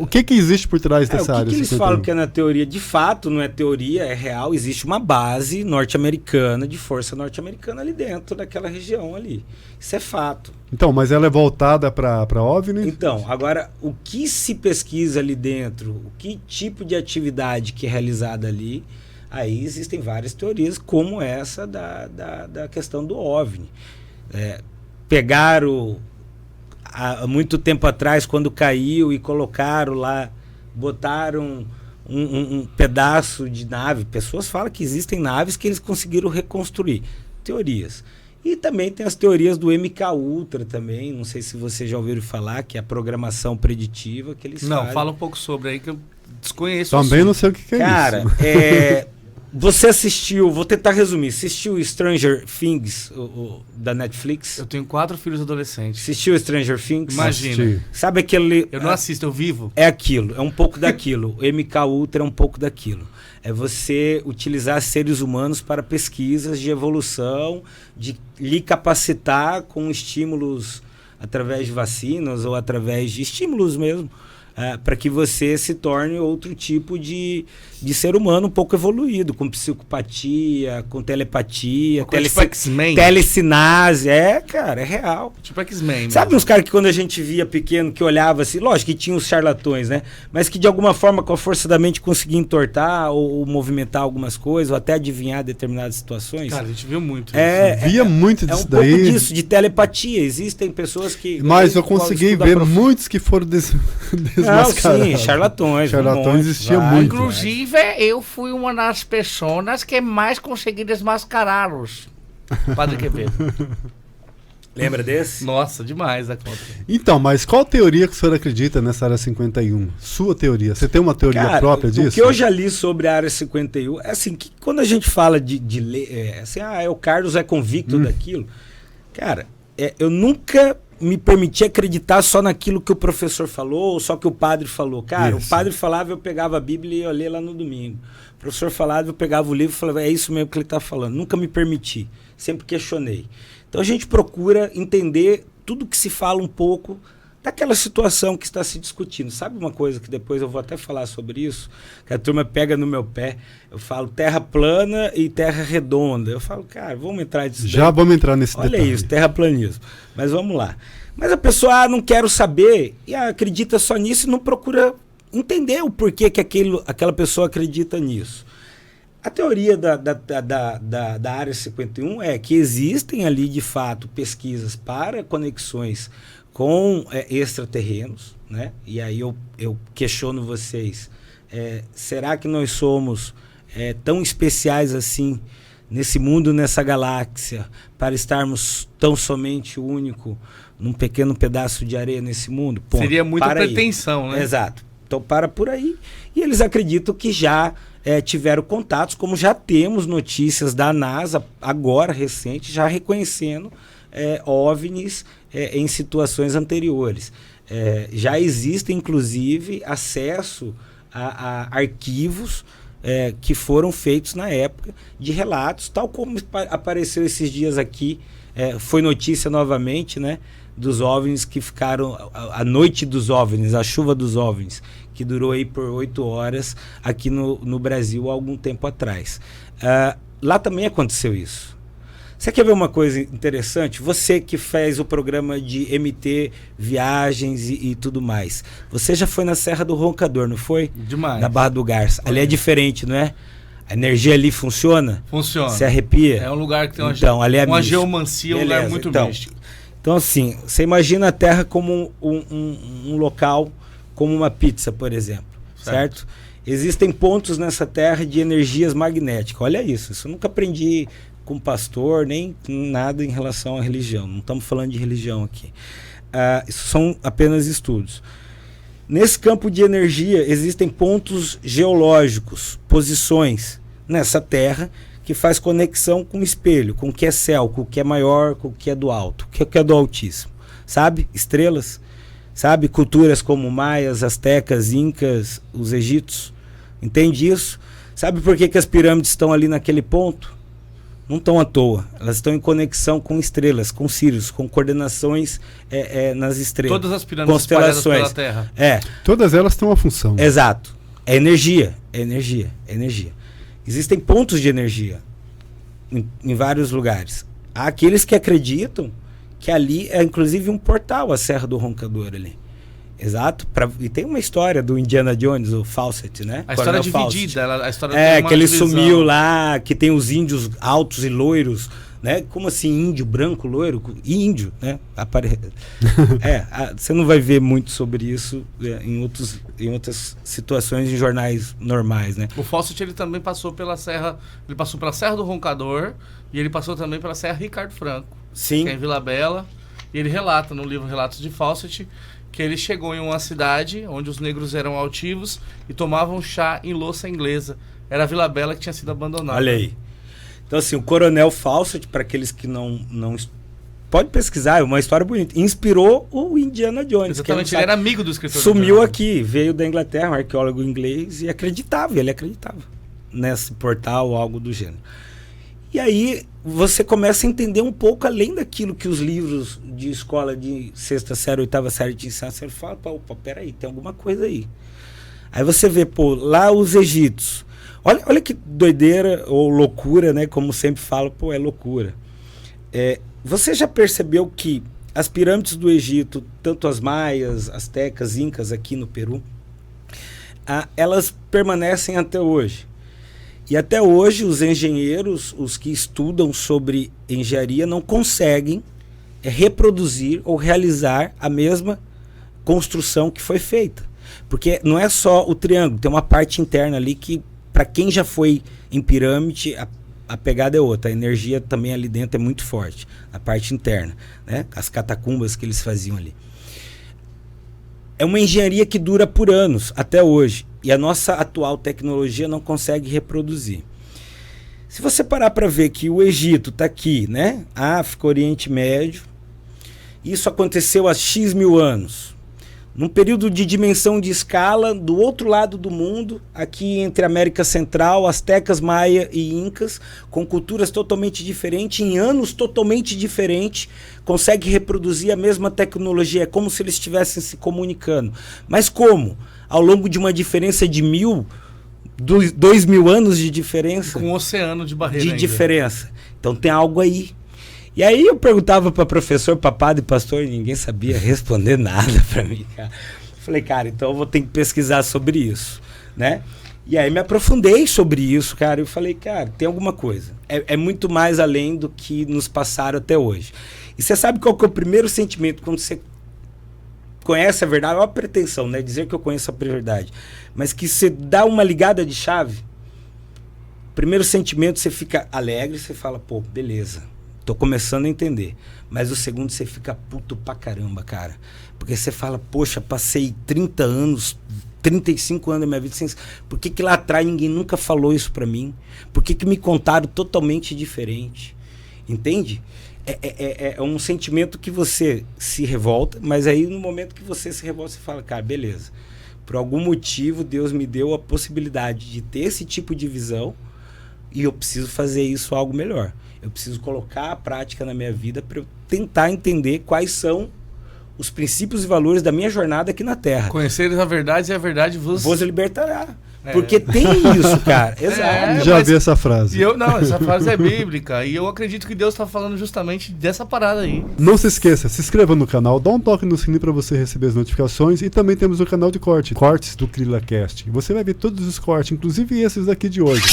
o que existe por trás dessa área? O que eles falam que é na teoria? De fato, não é teoria, é real. Existe uma base norte-americana, de força norte-americana ali dentro daquela região ali. Isso é fato. Então, mas ela é voltada para OVNI? Então, agora, o que se pesquisa ali dentro, o que tipo de atividade que é realizada ali, aí existem várias teorias, como essa da questão do OVNI. Pegaram há muito tempo atrás, quando caiu, e colocaram lá, botaram um pedaço de nave. Pessoas falam que existem naves que eles conseguiram reconstruir. Teorias. E também tem as teorias do MK Ultra também, não sei se vocês já ouviram falar, que é a programação preditiva que eles fazem. Não, fala um pouco sobre aí que eu desconheço. Também não sei o que é isso. Cara, você assistiu, vou tentar resumir, assistiu Stranger Things, da Netflix? Eu tenho 4 filhos adolescentes. Assistiu Stranger Things? Imagina. Sabe aquele... Eu não assisto, eu vivo. É aquilo, é um pouco daquilo. O MK Ultra é um pouco daquilo. É você utilizar seres humanos para pesquisas de evolução, de lhe capacitar com estímulos através de vacinas ou através de estímulos mesmo, para que você se torne outro tipo de ser humano um pouco evoluído, com psicopatia, com telepatia, tipo X-Men. telecinase. Cara, é real. Tipo X-Men. Sabe uns caras que quando a gente via pequeno, que olhava assim, lógico que tinha os charlatões, né? Mas que de alguma forma, com a força da mente, conseguia entortar ou movimentar algumas coisas, ou até adivinhar determinadas situações. Cara, a gente viu muito isso. Via muito disso daí. É um pouco disso, de telepatia. Existem pessoas que... Mas eu consegui ver muitos que foram desmascarados. Sim, charlatões. Charlatões existiam muito. Inclusive, eu fui uma das pessoas que mais consegui desmascará-los. Padre Quevedo. Lembra desse? Nossa, demais a conta. Então, mas qual teoria que o senhor acredita nessa área 51? Sua teoria. Você tem uma teoria própria disso? O que eu já li sobre a área 51 é assim, que quando a gente fala de ler, assim, o Carlos é convicto daquilo. Cara, eu nunca me permiti acreditar só naquilo que o professor falou, ou só que o padre falou. Cara, isso. O padre falava, eu pegava a Bíblia e ia ler lá no domingo. O professor falava, eu pegava o livro e falava, é isso mesmo que ele está falando. Nunca me permiti, sempre questionei. Então a gente procura entender tudo que se fala um pouco daquela situação que está se discutindo. Sabe uma coisa que depois eu vou até falar sobre isso? Que a turma pega no meu pé, eu falo terra plana e terra redonda. Eu falo, cara, vamos entrar nisso. Já vamos entrar nesse detalhe. Olha isso, terraplanismo. Mas vamos lá. Mas a pessoa, não quero saber, e acredita só nisso e não procura entender o porquê que aquela pessoa acredita nisso. A teoria da área 51 é que existem ali, de fato, pesquisas para conexões com extraterrenos, né? E aí eu questiono vocês, será que nós somos tão especiais assim nesse mundo, nessa galáxia, para estarmos tão somente único num pequeno pedaço de areia nesse mundo? Ponto. Seria muita pretensão, né? Exato. Então para por aí. E eles acreditam que já tiveram contatos, como já temos notícias da NASA, agora recente, já reconhecendo OVNIs em situações anteriores. Já existe, inclusive, acesso a arquivos que foram feitos na época de relatos, tal como apareceu esses dias aqui, foi notícia novamente, né, dos OVNIs que ficaram, a noite dos OVNIs, a chuva dos OVNIs, que durou aí por 8 horas aqui no Brasil há algum tempo atrás. Lá também aconteceu isso. Você quer ver uma coisa interessante? Você que fez o programa de MT, viagens e tudo mais. Você já foi na Serra do Roncador, não foi? Demais. Na Barra do Garça. Ali é diferente, não é? A energia ali funciona? Funciona. Você arrepia? É um lugar que tem ali é uma geomancia, um lugar muito místico. Então, assim, você imagina a Terra como um local, como uma pizza, por exemplo. Certo? Existem pontos nessa Terra de energias magnéticas. Olha isso eu nunca aprendi com pastor, nem nada em relação à religião. Não estamos falando de religião aqui. Isso são apenas estudos. Nesse campo de energia, existem pontos geológicos, posições nessa Terra, que faz conexão com o espelho, com o que é céu, com o que é maior, com o que é do alto, com o que é do altíssimo. Sabe? Estrelas. Sabe? Culturas como maias, astecas, incas, os egípcios. Entende isso? Sabe por que as pirâmides estão ali naquele ponto? Não estão à toa. Elas estão em conexão com estrelas, com Sirius, com coordenações nas estrelas. Todas as pirâmides espalhadas pela Terra. Todas elas têm uma função. Exato. É energia. Existem pontos de energia em vários lugares. Há aqueles que acreditam que ali é inclusive um portal, a Serra do Roncador ali. Exato. E tem uma história do Indiana Jones, o Fawcett, né? A história dividida. A história que ele sumiu lá, que tem os índios altos e loiros, né? Como assim, índio, branco, loiro? Índio, né? Você não vai ver muito sobre isso em outras situações em jornais normais, né? O Fawcett, ele também passou pela Serra do Roncador e ele passou também pela Serra Ricardo Franco. Sim. Que é em Vila Bela. E ele relata no livro Relatos de Fawcett que ele chegou em uma cidade onde os negros eram altivos e tomavam chá em louça inglesa. Era a Vila Bela que tinha sido abandonada. Olha aí. Então, assim, o Coronel Fawcett, para aqueles que não pode pesquisar, é uma história bonita. Inspirou o Indiana Jones. Exatamente, ele era amigo do escritor. Sumiu aqui, veio da Inglaterra, um arqueólogo inglês, e ele acreditava nesse portal ou algo do gênero. E aí você começa a entender um pouco além daquilo que os livros de escola de 6ª série, 8ª série te ensinam. Você fala, opa, peraí, tem alguma coisa aí. Aí você vê, lá os egípcios. Olha que doideira ou loucura, né? Como sempre falo, é loucura. Você já percebeu que as pirâmides do Egito, tanto as maias, astecas, incas aqui no Peru, elas permanecem até hoje. E até hoje os engenheiros, os que estudam sobre engenharia, não conseguem reproduzir ou realizar a mesma construção que foi feita. Porque não é só o triângulo, tem uma parte interna ali que, para quem já foi em pirâmide, a pegada é outra. A energia também ali dentro é muito forte, na parte interna, né? As catacumbas que eles faziam ali. É uma engenharia que dura por anos, até hoje. E a nossa atual tecnologia não consegue reproduzir. Se você parar para ver que o Egito está aqui, né? África, Oriente Médio. Isso aconteceu há X mil anos. Num período de dimensão de escala, do outro lado do mundo, aqui entre América Central, astecas, maia e incas, com culturas totalmente diferentes, em anos totalmente diferentes, consegue reproduzir a mesma tecnologia. É como se eles estivessem se comunicando. Mas como? Ao longo de uma diferença de 2.000 anos de diferença. Com um oceano de barreira de ainda. diferença. Então tem algo aí. E aí eu perguntava para professor, para padre e pastor, e ninguém sabia responder nada para mim, cara. Falei, cara, então eu vou ter que pesquisar sobre isso, né? E aí me aprofundei sobre isso, cara, e falei, cara, tem alguma coisa. É muito mais além do que nos passaram até hoje. E você sabe qual que é o primeiro sentimento quando você conhece a verdade? É uma pretensão, né? Dizer que eu conheço a verdade. Mas que você dá uma ligada de chave, primeiro sentimento você fica alegre, você fala, beleza. Tô começando a entender. Mas o segundo você fica puto pra caramba, cara. Porque você fala, poxa, passei 30 anos, 35 anos da minha vida sem... Por que lá atrás ninguém nunca falou isso pra mim? Por que me contaram totalmente diferente? Entende? É um sentimento que você se revolta, mas aí no momento que você se revolta, você fala, cara, beleza. Por algum motivo, Deus me deu a possibilidade de ter esse tipo de visão e eu preciso fazer isso algo melhor. Eu preciso colocar a prática na minha vida para eu tentar entender quais são os princípios e valores da minha jornada aqui na Terra. Conheceres a verdade e a verdade vos libertará. Porque tem isso, cara. Exato. Já vi essa frase. Essa frase é bíblica. E eu acredito que Deus está falando justamente dessa parada aí. Não se esqueça, se inscreva no canal, dá um toque no sininho para você receber as notificações. E também temos o canal de cortes do KrillaCast. Você vai ver todos os cortes, inclusive esses daqui de hoje.